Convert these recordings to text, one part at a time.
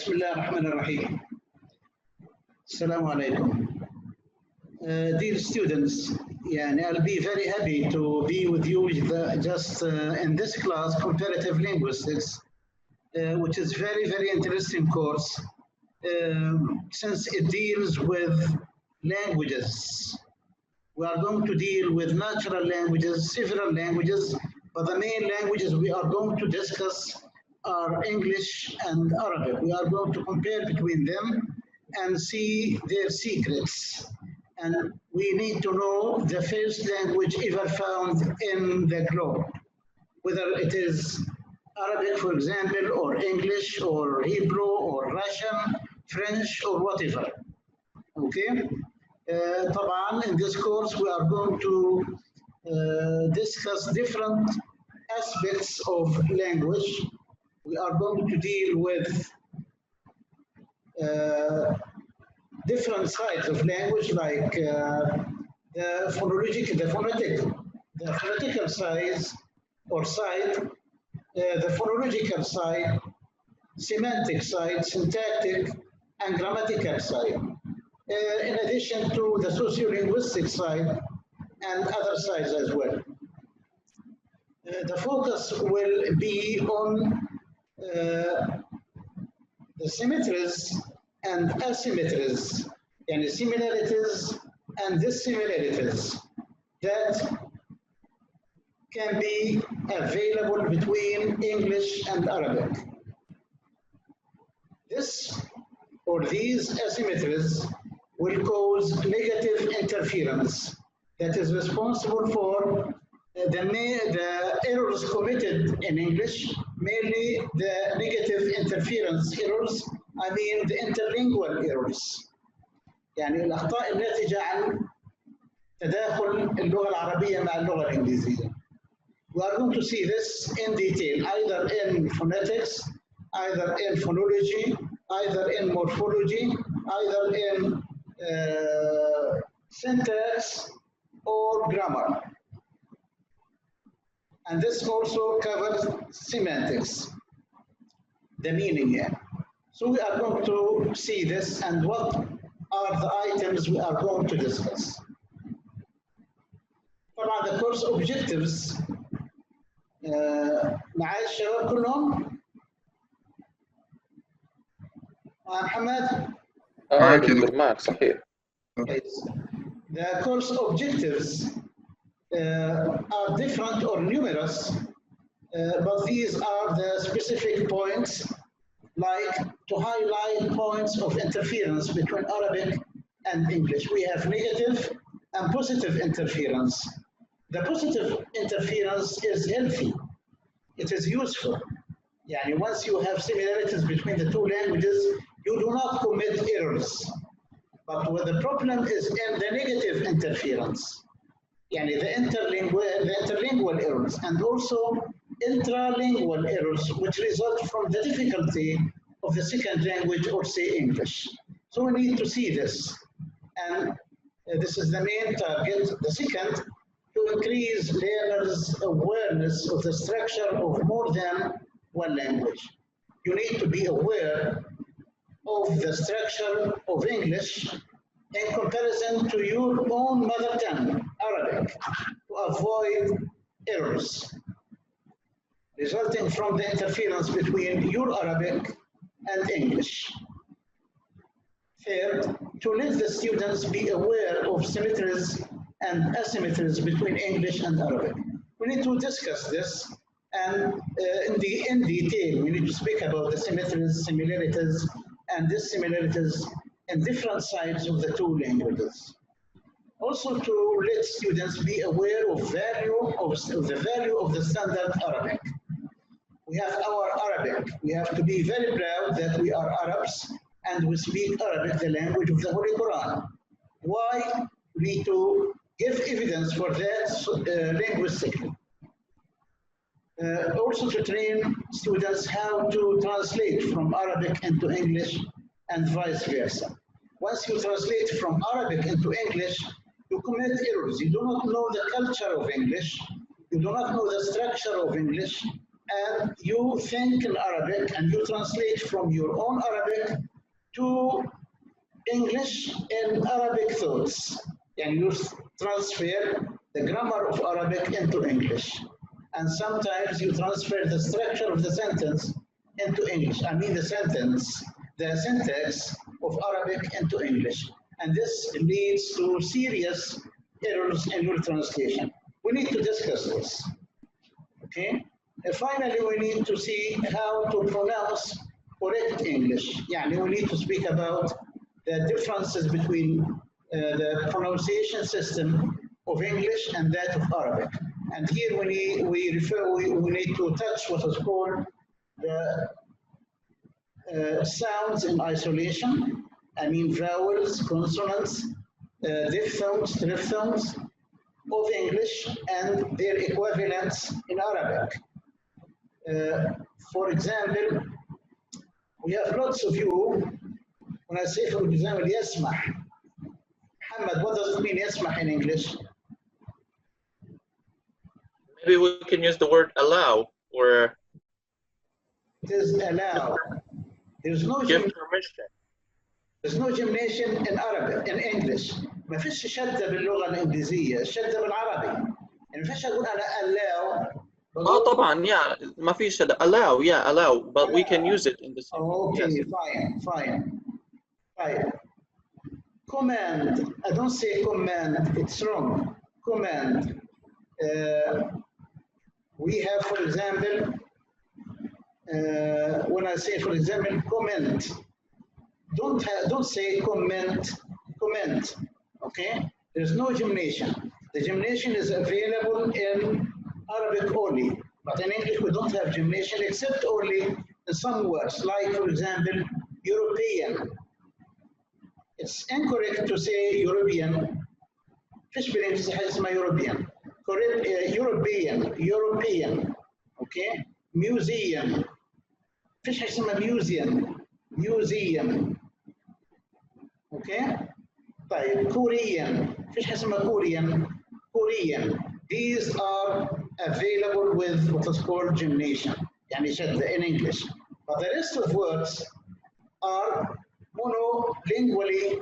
بسم الله الرحمن الرحيم. السلام عليكم. Dear students, I'll be very happy to be with you in this class, comparative linguistics, which is very interesting course since it deals with languages. We are going to deal with natural languages, several languages, but the main languages we are going to discuss are English and Arabic. We are going to compare between them and see their secrets. And we need to know the first language ever found in the globe, whether it is Arabic, for example, or English, or Hebrew, or Russian, French, or whatever. Okay? طبعا, in this course, we are going to discuss different aspects of language. We are going to deal with different sides of language, like the phonetical side, the phonological side, semantic side, syntactic, and grammatical side, in addition to the sociolinguistic side and other sides as well. The focus will be on the symmetries and asymmetries, and similarities and dissimilarities that can be available between English and Arabic. These asymmetries will cause negative interference that is responsible for the errors committed in English, mainly the negative interference errors, I mean the interlingual errors. الأخطاء الناتجة عن تداخل اللغة العربية مع اللغة الإنجليزية. We are going to see this in detail, either in phonetics, either in phonology, either in morphology, either in syntax or grammar. And this also covers semantics, the meaning. So we are going to see this and what are the items we are going to discuss. طبعا the course objectives معايا الشباب كلهم؟ محمد؟ معك صحيح. The course objectives are different or numerous, but these are the specific points, like to highlight points of interference between Arabic and English. We have negative and positive interference. The positive interference is healthy. It is useful. Once you have similarities between the two languages, you do not commit errors. But what the problem is in the negative interference. The interlingual errors, and also intralingual errors, which result from the difficulty of the second language, or say English. So we need to see this. And this is the main target. The second, to increase learners' awareness of the structure of more than one language. You need to be aware of the structure of English in comparison to your own mother tongue, Arabic, to avoid errors resulting from the interference between your Arabic and English. Third, to let the students be aware of symmetries and asymmetries between English and Arabic. We need to discuss this, and in detail, we need to speak about the symmetries, similarities, and dissimilarities in different sides of the two languages. Also, to let students be aware of the value of the standard Arabic. We have our Arabic. We have to be very proud that we are Arabs and we speak Arabic, the language of the Holy Quran. Why? We need to give evidence for that linguistically. Also to train students how to translate from Arabic into English and vice versa. Once you translate from Arabic into English, you commit errors. You do not know the culture of English. You do not know the structure of English. and you think in Arabic and you translate from your own Arabic to English in Arabic thoughts. And you transfer the grammar of Arabic into English. And sometimes you transfer the structure of the sentence into English. I mean the syntax of Arabic into English. And this leads to serious errors in your translation. We need to discuss this. Okay? And finally, we need to see how to pronounce correct English. Yeah, we need to speak about the differences between the pronunciation system of English and that of Arabic. And here we need to touch what is called the sounds in isolation. I mean vowels, consonants, diphthongs, triphthongs of English and their equivalents in Arabic. For example, we have lots of you. When I say, for example, يسمح. Muhammad, what does it mean, يسمح in English? Maybe we can use the word allow, or it is allow. There's no give permission. There's no gymnasium in Arabic, in English. ما فيش شدة باللغة الإنجليزية، الشدة بالعربي. يعني ما فيش أقول أنا allow. طبعا, yeah, ما فيش allow, yeah, allow, but we can use it in the same. Okay, yes. fine. Right. Command. I don't say command. It's wrong. Command. We have, for example, when I say, for example, comment. Don't say comment. Okay. There's no gymnasium. The gymnasium is available in Arabic only, but in English we don't have gymnasium except only in some words, like for example, European. It's incorrect to say European. فيش بالإنجليزي حاجة اسمها European. Correct, European. Okay. Museum. فيش حاجة اسمها museum. Okay. طيب Korean. فيش حاجة اسمها Korean. These are available with what is called gymnasium. يعني شدة in English. But the rest of words are monolingually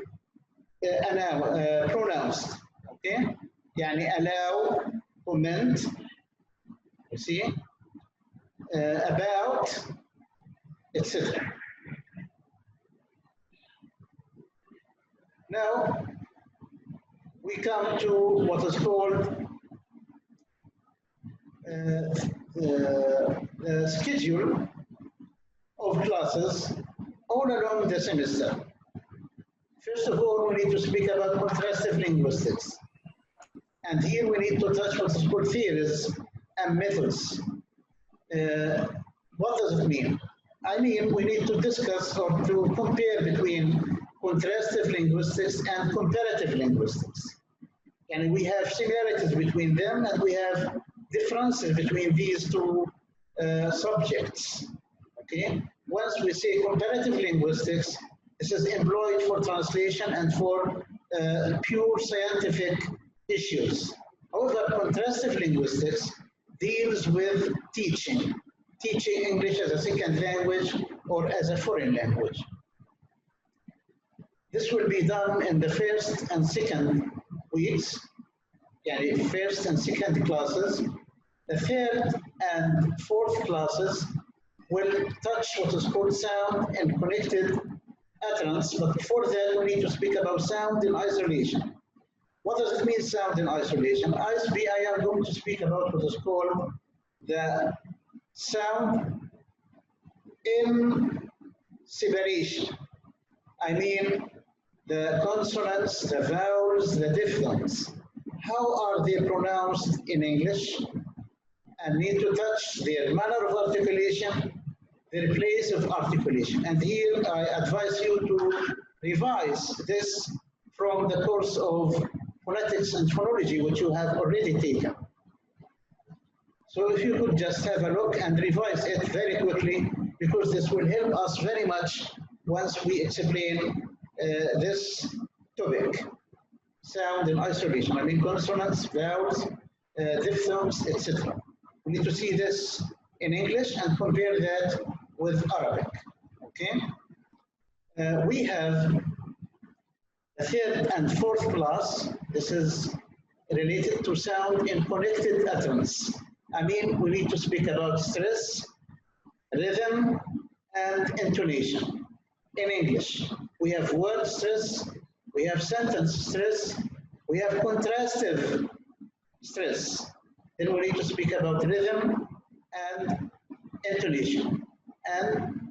pronounced. Okay. يعني allow, comment, you see, about, etc. Now we come to what is called schedule of classes all along the semester. First of all, we need to speak about contrastive linguistics. And here we need to touch what is called theories and methods. What does it mean? I mean, we need to discuss or to compare between contrastive linguistics and comparative linguistics. And we have similarities between them and we have differences between these two subjects. Okay. Once we say comparative linguistics, this is employed for translation and for pure scientific issues. However, contrastive linguistics deals with teaching English as a second language or as a foreign language. This will be done in the first and second weeks, yani first and second classes. The third and fourth classes will touch what is called sound and connected utterance, but before that we need to speak about sound in isolation. What does it mean, sound in isolation? I am going to speak about what is called the sound in separation. I mean the consonants, the vowels, the diphthongs. How are they pronounced in English? And need to touch their manner of articulation, their place of articulation. And here I advise you to revise this from the course of phonetics and phonology, which you have already taken. So if you could just have a look and revise it very quickly, because this will help us very much once we explain this topic, sound in isolation. I mean consonants, vowels, diphthongs, etc. We need to see this in English and compare that with Arabic. Okay? We have the third and fourth class. This is related to sound in connected utterance. I mean, we need to speak about stress, rhythm, and intonation in English. We have word stress, we have sentence stress, we have contrastive stress. Then we need to speak about rhythm and intonation. And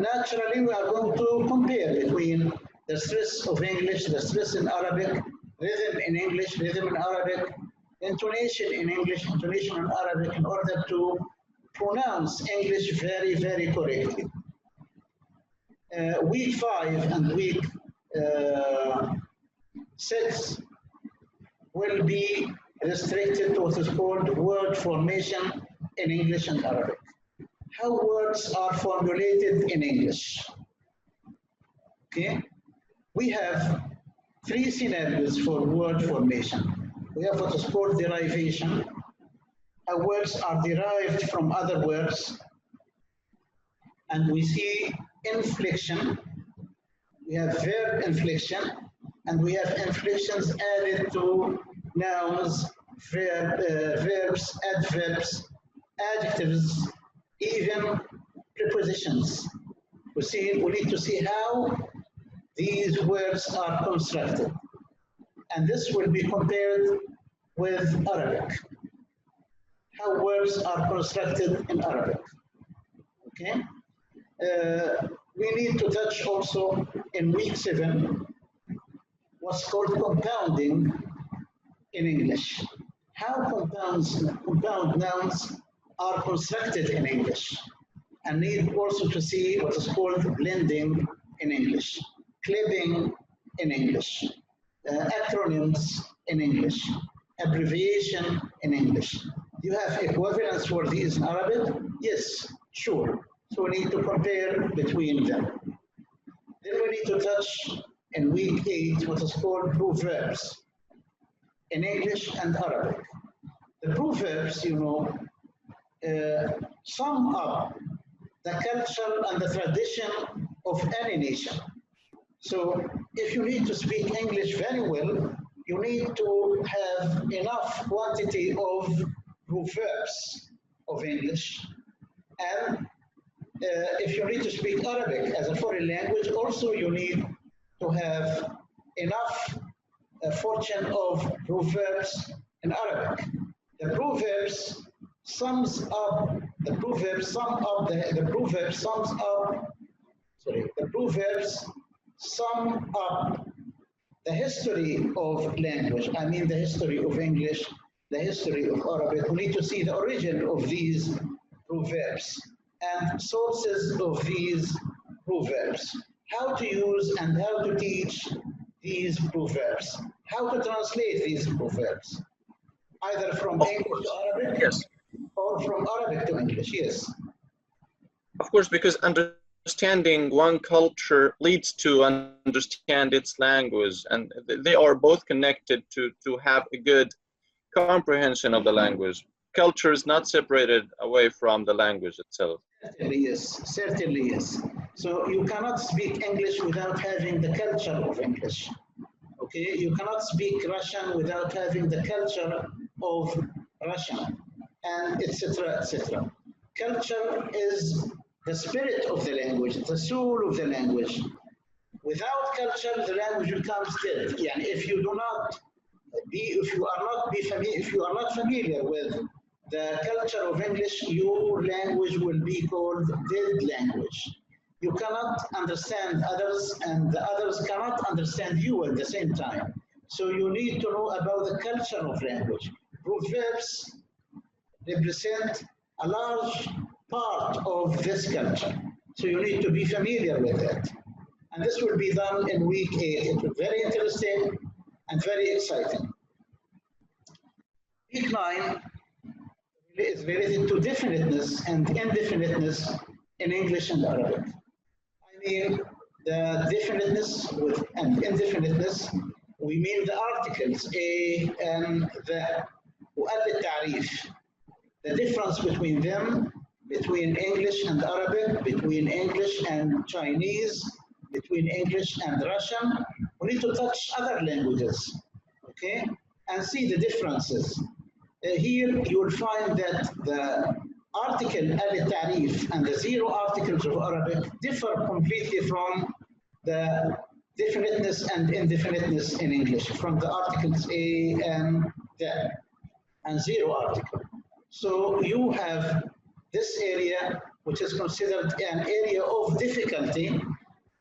naturally, we are going to compare between the stress of English, the stress in Arabic, rhythm in English, rhythm in Arabic, intonation in English, intonation in Arabic, in order to pronounce English very, very correctly. Week 5 and week 6 will be restricted to what is called word formation in English and Arabic. How words are formulated in English. Okay, we have 3 scenarios for word formation. We have what is called derivation. How words are derived from other words. And we see inflection. We have verb inflection, and we have inflections added to nouns, verbs, adverbs, adjectives, even prepositions. We need to see how these words are constructed. And this will be compared with Arabic. How words are constructed in Arabic. Okay? We need to touch also in week 7 what's called compounding in English. How compound nouns are constructed in English. And need also to see what is called blending in English, clipping in English, acronyms in English, abbreviation in English. Do you have equivalents for these in Arabic? Yes, sure. So we need to compare between them. Then we need to touch in week 8 what is called proverbs in English and Arabic. The proverbs, you know, sum up the culture and the tradition of any nation. So if you need to speak English very well, you need to have enough quantity of proverbs of English. And if you need to speak Arabic as a foreign language, also you need to have enough fortune of proverbs in Arabic. The proverbs sums up the proverbs sum up the history of language. I mean the history of English, the history of Arabic. We need to see the origin of these proverbs and sources of these proverbs. How to use and how to teach these proverbs. How to translate these proverbs. Either from English to Arabic, yes, or from Arabic to English, yes. Of course, because understanding one culture leads to understand its language, and they are both connected to have a good comprehension of the language. Culture is not separated away from the language itself. Certainly yes, certainly yes. So you cannot speak English without having the culture of English. Okay, you cannot speak Russian without having the culture of Russian, and etc., etc. Culture is the spirit of the language, the soul of the language. Without culture, the language becomes dead. And if you are not familiar with the culture of English, your language will be called dead language. You cannot understand others, and the others cannot understand you at the same time. So you need to know about the culture of language. Proverbs represent a large part of this culture. So you need to be familiar with it. And this will be done in week 8. It will be very interesting and very exciting. Week 9 is related to definiteness and indefiniteness in English and Arabic. I mean the definiteness and indefiniteness, we mean the articles a and the وقال التعريف, the difference between them between English and Arabic, between English and Chinese, between English and Russian. We need to touch other languages, okay, and see the differences. Here you will find that the article al-Ta'rif and the zero articles of Arabic differ completely from the definiteness and indefiniteness in English, from the articles a and the, and zero article. So you have this area, which is considered an area of difficulty,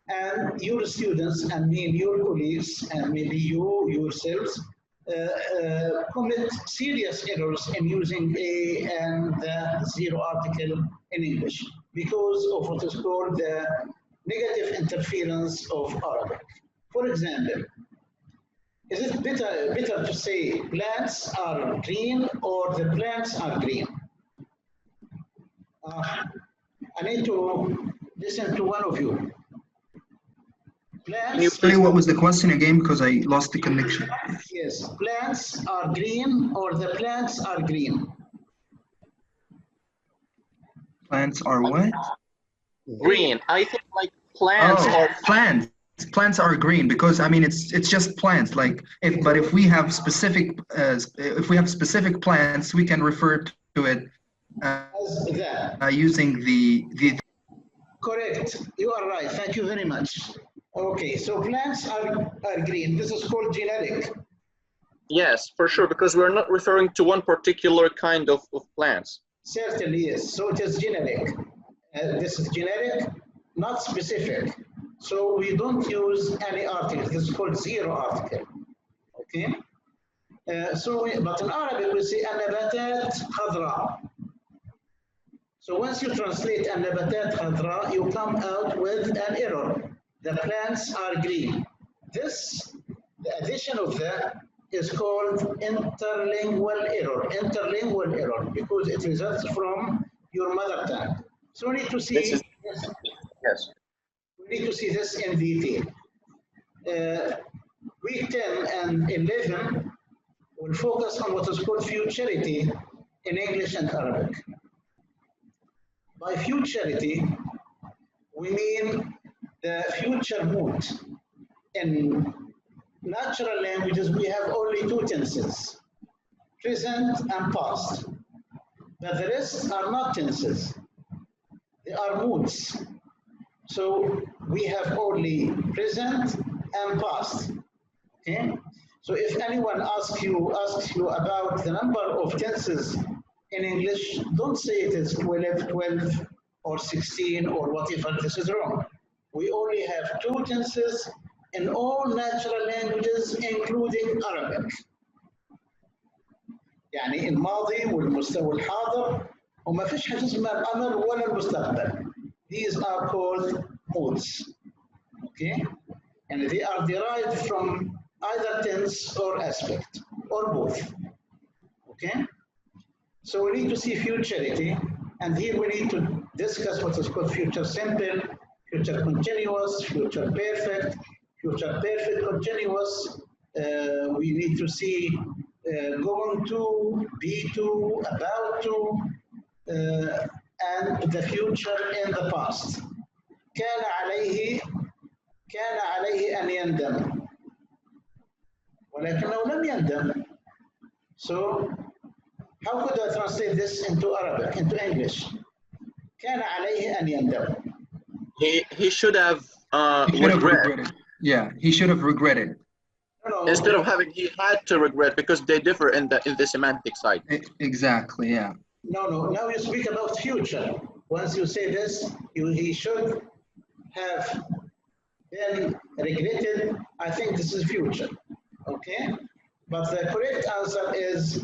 and your students and your colleagues and maybe you yourselves commit serious errors in using a and the zero article in English because of what is called the negative interference of Arabic. For example, is it better to say plants are green or the plants are green? I need to listen to one of you. Plants. Sorry, what was the question again? Because I lost the connection. Yes, plants are green or the plants are green? Plants are what? Green. I think like plants are plants. Plants are green because I mean it's just plants. Like but if we have specific plants, we can refer to it using the. Correct. You are right. Thank you very much. Okay, so plants are green. This is called generic. Yes, for sure, because we're not referring to one particular kind of plants. Certainly, yes. So it is generic. This is generic, not specific. So we don't use any article. This is called zero article. Okay? But in Arabic, we say النباتات خضراء. So once you translate النباتات خضراء, you come out with an error. The plants are green. The addition of that is called interlingual error, because it results from your mother tongue. So we need to see this. Yes. We need to see this in detail. Week 10 and 11 will focus on what is called futurity in English and Arabic. By futurity, we mean the future mood. In natural languages, we have only two tenses, present and past. But the rest are not tenses. They are moods. So we have only present and past. Okay? So if anyone asks you about the number of tenses in English, don't say it is 12 or 16 or whatever. This is wrong. We only have two tenses in all natural languages, including Arabic. يعني الماضي والحاضر وما فيش حاجة اسمها الأمر ولا المستقبل. These are called moods. Okay? And they are derived from either tense or aspect, or both. Okay? So we need to see futurity, and here we need to discuss what is called future simple, future continuous, future perfect continuous. We need to see going to, be to, about to, and the future in the past. كان عليه أن يندم ولكنه لم يندم. So how could I translate this into Arabic, into English? كان عليه أن يندم. He should have regretted. Yeah, he should have regretted. No. Instead of having, he had to regret because they differ in the semantic side. Exactly, yeah. No. Now you speak about future. Once you say this, he should have been regretted. I think this is future. Okay? But the correct answer is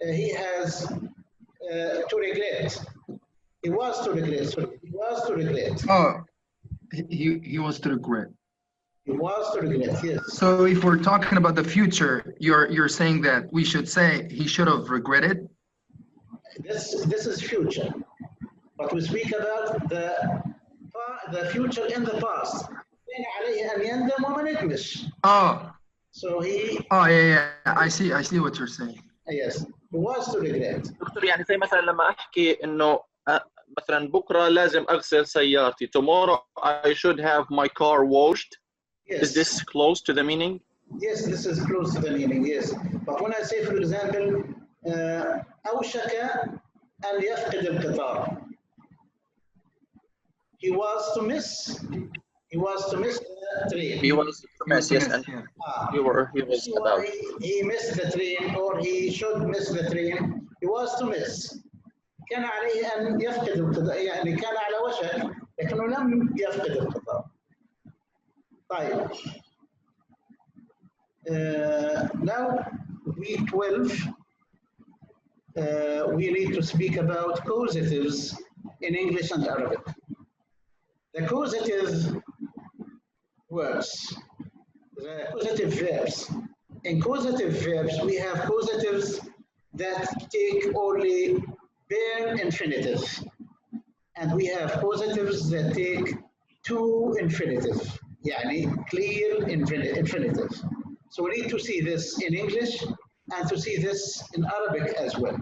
he has to regret. He was to regret. So he was to regret. Oh, he was to regret. He was to regret, yes. So if we're talking about the future, you're saying that we should say he should have regretted? This is future. But we speak about the future in the past. Oh. So he. Oh yeah. I see what you're saying. Yes. He was to regret. دكتور يعني زي مثلا لما احكي انه مثلا بكرة لازم أغسل سيارتي. Tomorrow I should have my car washed. Yes. Is this close to the meaning? Yes, this is close to the meaning, yes. But when I say, for example, أوشك أن يفقد القطار. He was to miss the train. He was to miss, yes, and he was about. He missed the train, or he should miss the train. He was to miss. كان عليه أن يفقد القطار، يعني كان على وشك لكنه لم يفقد القطار. طيب. Now, week 12, we need to speak about causatives in English and Arabic. The causative words, the causative verbs. In causative verbs, we have causatives that take only bare infinitive, and we have causatives that take two infinitive, يعني clear infinitive. So we need to see this in English and to see this in Arabic as well.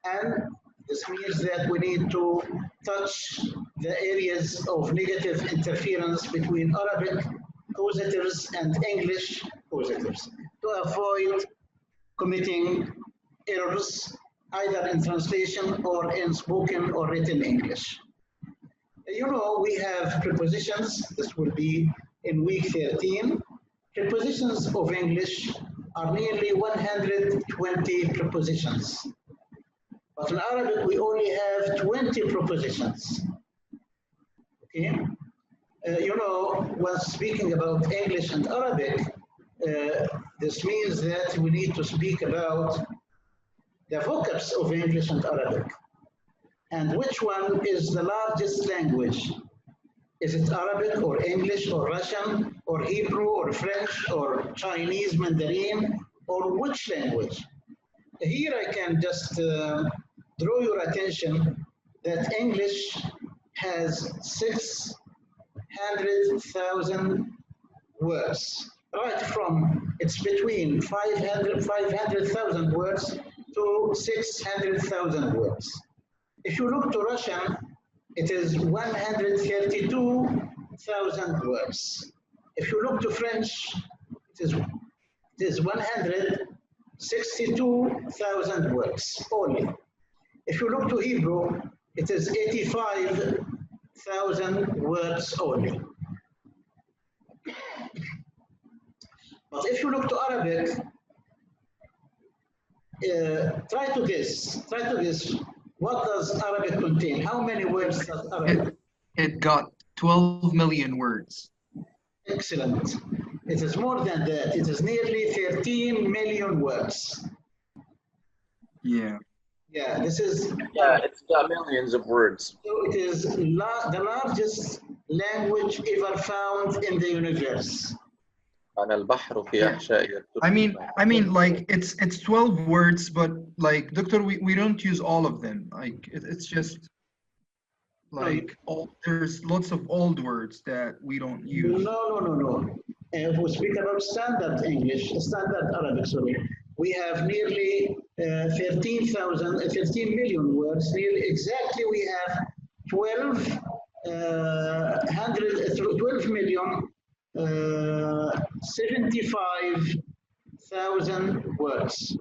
And this means that we need to touch the areas of negative interference between Arabic causatives and English causatives to avoid committing errors either in translation or in spoken or written English. You know, we have prepositions. This will be in week 13. Prepositions of English are nearly 120 prepositions. But in Arabic, we only have 20 prepositions. Okay? You know, when speaking about English and Arabic, this means that we need to speak about the vocabs of English and Arabic. And which one is the largest language? Is it Arabic or English or Russian or Hebrew or French or Chinese Mandarin or which language? Here I can just draw your attention that English has 600,000 words. Right from, it's between 500,000 words to 600,000 words. If you look to Russian, it is 132,000 words. If you look to French, it is 162,000 words only. If you look to Hebrew, it is 85,000 words only. But if you look to Arabic, try to guess. What does Arabic contain? How many words does Arabic? It got 12 million words. Excellent. It is more than that. It is nearly 13 million words. Yeah. Yeah, this is... Yeah, it's got millions of words. So it is the largest language ever found in the universe. I mean, like it's 12 words, but like, doctor, we don't use all of them. Like it's just like there's lots of old words that we don't use. No. If we speak about standard English, standard Arabic, sorry, we have nearly 13 million words. Nearly exactly, we have 12 million 75,000 words.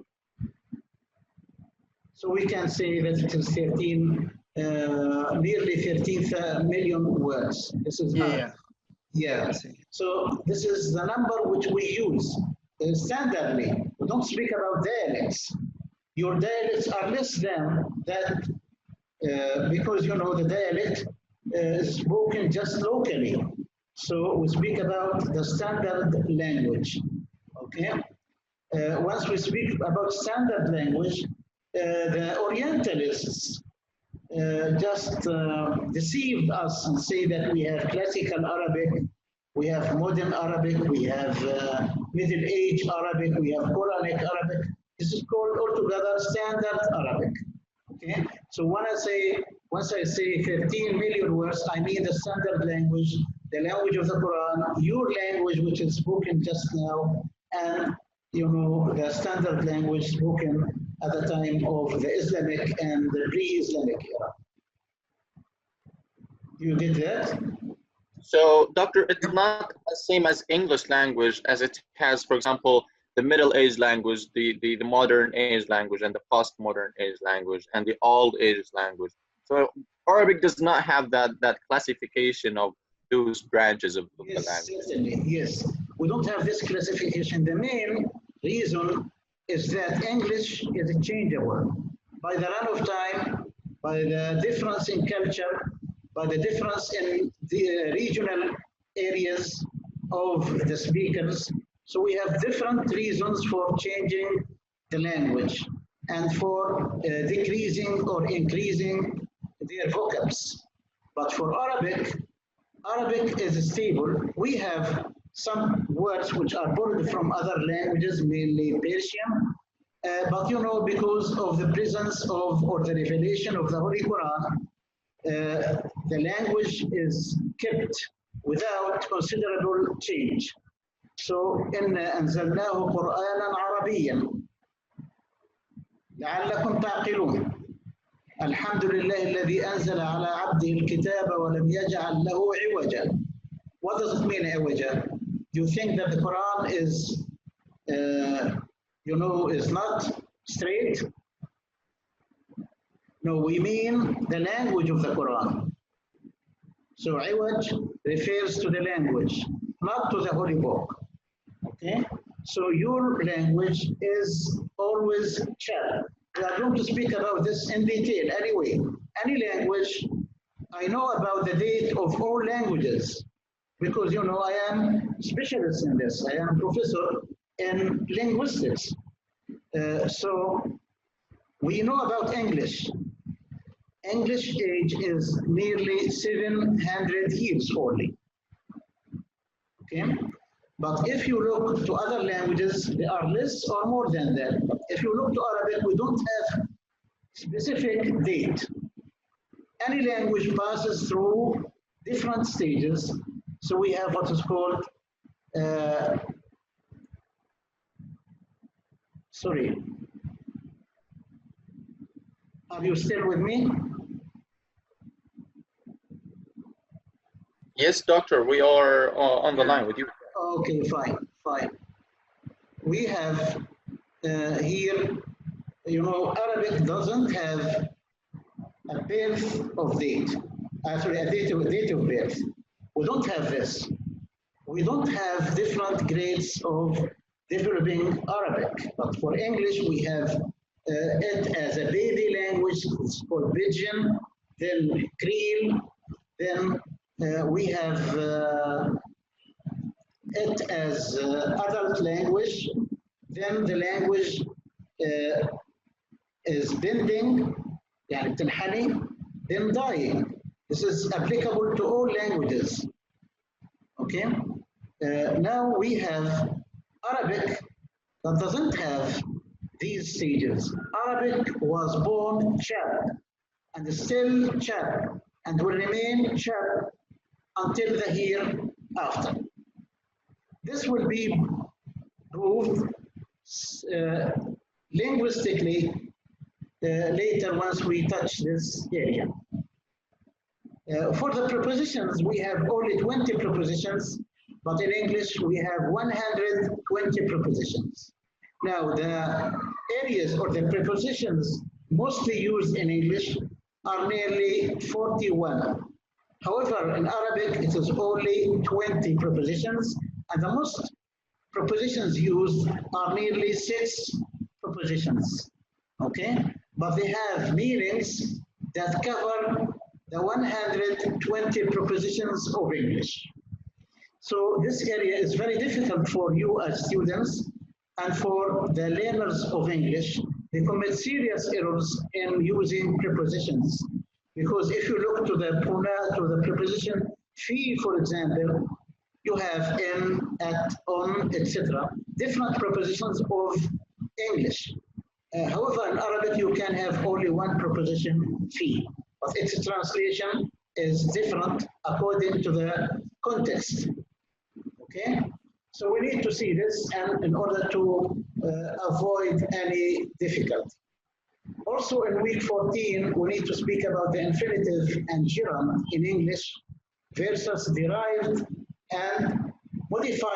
So we can say that it is nearly 13 million words. This is yeah. So this is the number which we use standardly. We don't speak about dialects. Your dialects are less than that because you know the dialect is spoken just locally. So we speak about the standard language, okay? Once we speak about standard language, the Orientalists just deceived us and say that we have classical Arabic, we have modern Arabic, we have Middle Age Arabic, we have Quranic Arabic. This is called altogether standard Arabic, okay? So once I say 13 million words, I mean the standard language, the language of the Quran, your language, which is spoken just now, and you know the standard language spoken at the time of the Islamic and the pre-Islamic era. You get that? So, Doctor, it's not the same as English language as it has, for example, the Middle Age language, the modern age language, and the postmodern age language, and the old age language. So Arabic does not have that classification of those branches of the Yes, language. certainly, yes. We don't have this classification. The main reason is that English is changeable. By the run of time, by the difference in culture, by the difference in the regional areas of the speakers. So we have different reasons for changing the language and for decreasing or increasing their vocabs. But for Arabic is stable. We have some words which are borrowed from other languages, mainly Persian, but you know, because of the presence of or the revelation of the Holy Quran, the language is kept without considerable change. So, إن أنزلناه قرآنا عربيا لعلكم تعقلون. الحمد لله الذي أنزل على عبده الكتاب ولم يجعل له عوجا. What does it mean, عوجا? Do you think that the Quran is, is not straight? No, we mean the language of the Quran. So عوج refers to the language, not to the holy book. Okay? So your language is always shared. We are going to speak about this in detail anyway. Any language, I know about the date of all languages because, you know, I am specialist in this. I am professor in linguistics. So we know about English. English age is nearly 700 years only. Okay? But if you look to other languages, they are less or more than that. If you look to Arabic, we don't have specific date. Any language passes through different stages. So we have what is called, sorry, are you still with me? Yes, Doctor, we are on the line with you. Okay, fine. We have here, you know, Arabic doesn't have a birth of date. Actually, a date of birth. We don't have this. We don't have different grades of developing Arabic. But for English, we have it as a baby language. It's called Pidgin, then Creole, then we have it as adult language, then the language is bending, يعني بتنحني, then dying. This is applicable to all languages. Okay? Now we have Arabic that doesn't have these stages. Arabic was born chap and is still chap and will remain chap until the hereafter. This will be proved linguistically later once we touch this area. For the prepositions, we have only 20 prepositions, but in English we have 120 prepositions. Now, the areas or the prepositions mostly used in English are nearly 41. However, in Arabic, it is only 20 prepositions, and the most prepositions used are nearly 6 prepositions. Okay? But they have meanings that cover the 120 prepositions of English. So this area is very difficult for you as students and for the learners of English. They commit serious errors in using prepositions. Because if you look to the preposition fi, for example, you have in, at, on, etc. Different prepositions of English. However, in Arabic, you can have only one preposition, fi, but its translation is different according to the context. Okay? So we need to see this and in order to avoid any difficulty. Also in week 14, we need to speak about the infinitive and gerund in English versus derived and modified